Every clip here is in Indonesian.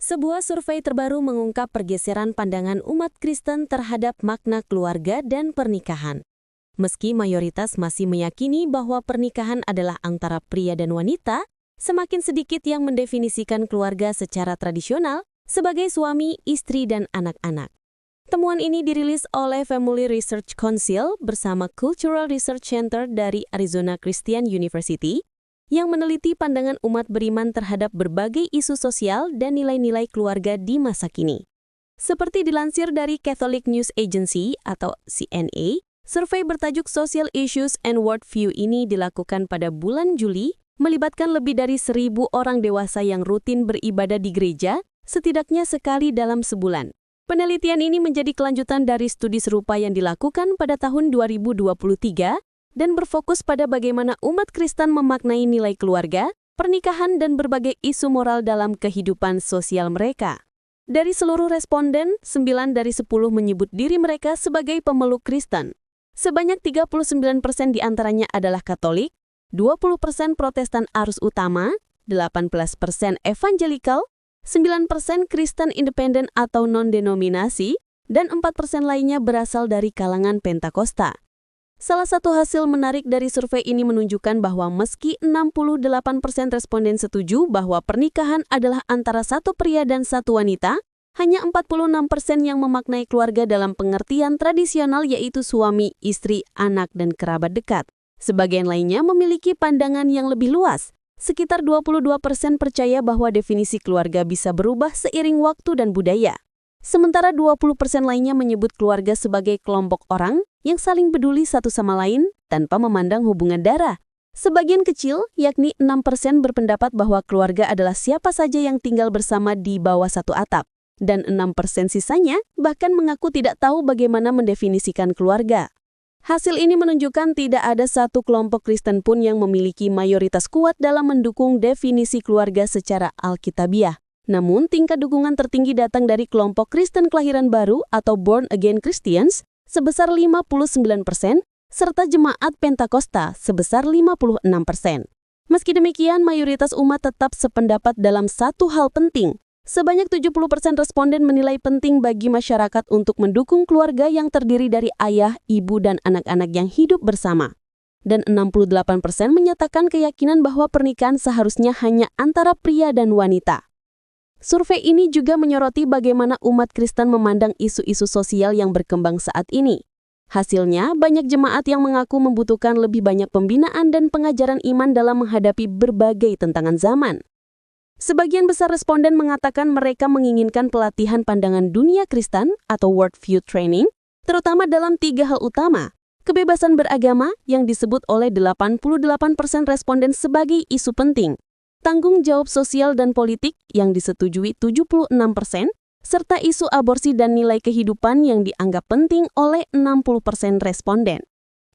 Sebuah survei terbaru mengungkap pergeseran pandangan umat Kristen terhadap makna keluarga dan pernikahan. Meski mayoritas masih meyakini bahwa pernikahan adalah antara pria dan wanita, semakin sedikit yang mendefinisikan keluarga secara tradisional sebagai suami, istri, dan anak-anak. Temuan ini dirilis oleh Family Research Council bersama Cultural Research Center dari Arizona Christian University yang meneliti pandangan umat beriman terhadap berbagai isu sosial dan nilai-nilai keluarga di masa kini. Seperti dilansir dari Catholic News Agency atau CNA, survei bertajuk Social Issues and Worldview ini dilakukan pada bulan Juli, melibatkan lebih dari 1.000 orang dewasa yang rutin beribadah di gereja, setidaknya sekali dalam sebulan. Penelitian ini menjadi kelanjutan dari studi serupa yang dilakukan pada tahun 2023 dan berfokus pada bagaimana umat Kristen memaknai nilai keluarga, pernikahan, dan berbagai isu moral dalam kehidupan sosial mereka. Dari seluruh responden, 9 dari 10 menyebut diri mereka sebagai pemeluk Kristen. Sebanyak 39% diantaranya adalah Katolik, 20% Protestan arus utama, 18% Evangelikal, 9% Kristen independen atau non-denominasi, dan 4% lainnya berasal dari kalangan Pentakosta. Salah satu hasil menarik dari survei ini menunjukkan bahwa meski 68% responden setuju bahwa pernikahan adalah antara satu pria dan satu wanita, hanya 46% yang memaknai keluarga dalam pengertian tradisional yaitu suami, istri, anak, dan kerabat dekat. Sebagian lainnya memiliki pandangan yang lebih luas. Sekitar 22% percaya bahwa definisi keluarga bisa berubah seiring waktu dan budaya. Sementara 20% lainnya menyebut keluarga sebagai kelompok orang yang saling peduli satu sama lain tanpa memandang hubungan darah. Sebagian kecil, yakni 6% berpendapat bahwa keluarga adalah siapa saja yang tinggal bersama di bawah satu atap. Dan 6% sisanya bahkan mengaku tidak tahu bagaimana mendefinisikan keluarga. Hasil ini menunjukkan tidak ada satu kelompok Kristen pun yang memiliki mayoritas kuat dalam mendukung definisi keluarga secara alkitabiah. Namun, tingkat dukungan tertinggi datang dari kelompok Kristen kelahiran baru atau Born Again Christians sebesar 59%, serta jemaat Pentakosta sebesar 56%. Meski demikian, mayoritas umat tetap sependapat dalam satu hal penting. Sebanyak 70% responden menilai penting bagi masyarakat untuk mendukung keluarga yang terdiri dari ayah, ibu, dan anak-anak yang hidup bersama. Dan 68% menyatakan keyakinan bahwa pernikahan seharusnya hanya antara pria dan wanita. Survei ini juga menyoroti bagaimana umat Kristen memandang isu-isu sosial yang berkembang saat ini. Hasilnya, banyak jemaat yang mengaku membutuhkan lebih banyak pembinaan dan pengajaran iman dalam menghadapi berbagai tantangan zaman. Sebagian besar responden mengatakan mereka menginginkan pelatihan pandangan dunia Kristen atau worldview training, terutama dalam 3 hal utama. Kebebasan beragama yang disebut oleh 88% responden sebagai isu penting. Tanggung jawab sosial dan politik yang disetujui 76%, serta isu aborsi dan nilai kehidupan yang dianggap penting oleh 60% responden.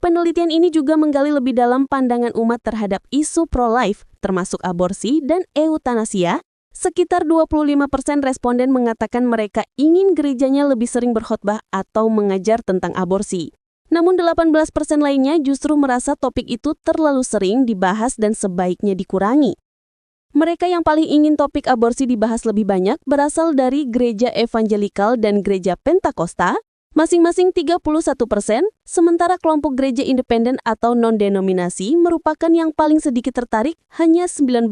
Penelitian ini juga menggali lebih dalam pandangan umat terhadap isu pro-life, termasuk aborsi dan eutanasia. Sekitar 25% responden mengatakan mereka ingin gerejanya lebih sering berkhotbah atau mengajar tentang aborsi. Namun 18% lainnya justru merasa topik itu terlalu sering dibahas dan sebaiknya dikurangi. Mereka yang paling ingin topik aborsi dibahas lebih banyak berasal dari gereja Evangelikal dan gereja Pentakosta, masing-masing 31%, sementara kelompok gereja independen atau non-denominasi merupakan yang paling sedikit tertarik, hanya 19%.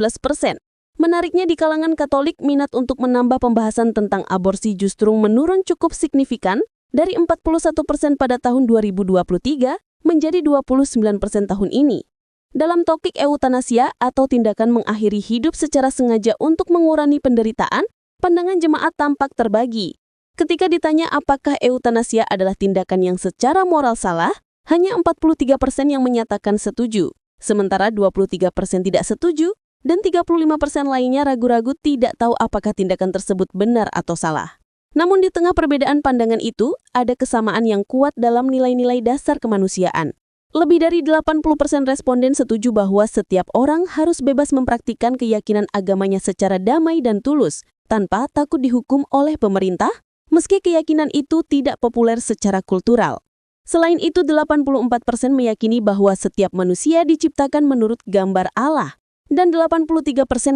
Menariknya di kalangan Katolik, minat untuk menambah pembahasan tentang aborsi justru menurun cukup signifikan dari 41% pada tahun 2023 menjadi 29% tahun ini. Dalam topik eutanasia atau tindakan mengakhiri hidup secara sengaja untuk mengurangi penderitaan, pandangan jemaat tampak terbagi. Ketika ditanya apakah eutanasia adalah tindakan yang secara moral salah, hanya 43% yang menyatakan setuju, sementara 23% tidak setuju, dan 35% lainnya ragu-ragu tidak tahu apakah tindakan tersebut benar atau salah. Namun di tengah perbedaan pandangan itu, ada kesamaan yang kuat dalam nilai-nilai dasar kemanusiaan. Lebih dari 80% responden setuju bahwa setiap orang harus bebas mempraktikkan keyakinan agamanya secara damai dan tulus, tanpa takut dihukum oleh pemerintah, meski keyakinan itu tidak populer secara kultural. Selain itu, 84% meyakini bahwa setiap manusia diciptakan menurut gambar Allah. Dan 83%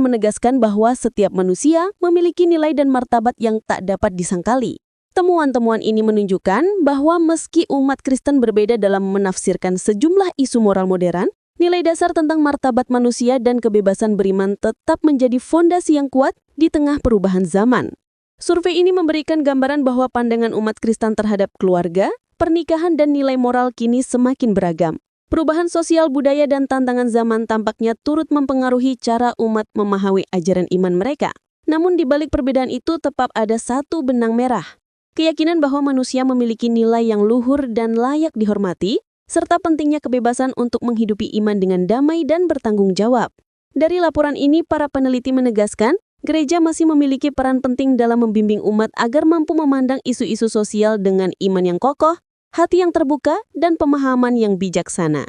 menegaskan bahwa setiap manusia memiliki nilai dan martabat yang tak dapat disangkali. Temuan-temuan ini menunjukkan bahwa meski umat Kristen berbeda dalam menafsirkan sejumlah isu moral modern, nilai dasar tentang martabat manusia dan kebebasan beriman tetap menjadi fondasi yang kuat di tengah perubahan zaman. Survei ini memberikan gambaran bahwa pandangan umat Kristen terhadap keluarga, pernikahan, dan nilai moral kini semakin beragam. Perubahan sosial budaya dan tantangan zaman tampaknya turut mempengaruhi cara umat memahami ajaran iman mereka. Namun di balik perbedaan itu tetap ada satu benang merah. Keyakinan bahwa manusia memiliki nilai yang luhur dan layak dihormati, serta pentingnya kebebasan untuk menghidupi iman dengan damai dan bertanggung jawab. Dari laporan ini, para peneliti menegaskan, gereja masih memiliki peran penting dalam membimbing umat agar mampu memandang isu-isu sosial dengan iman yang kokoh, hati yang terbuka, dan pemahaman yang bijaksana.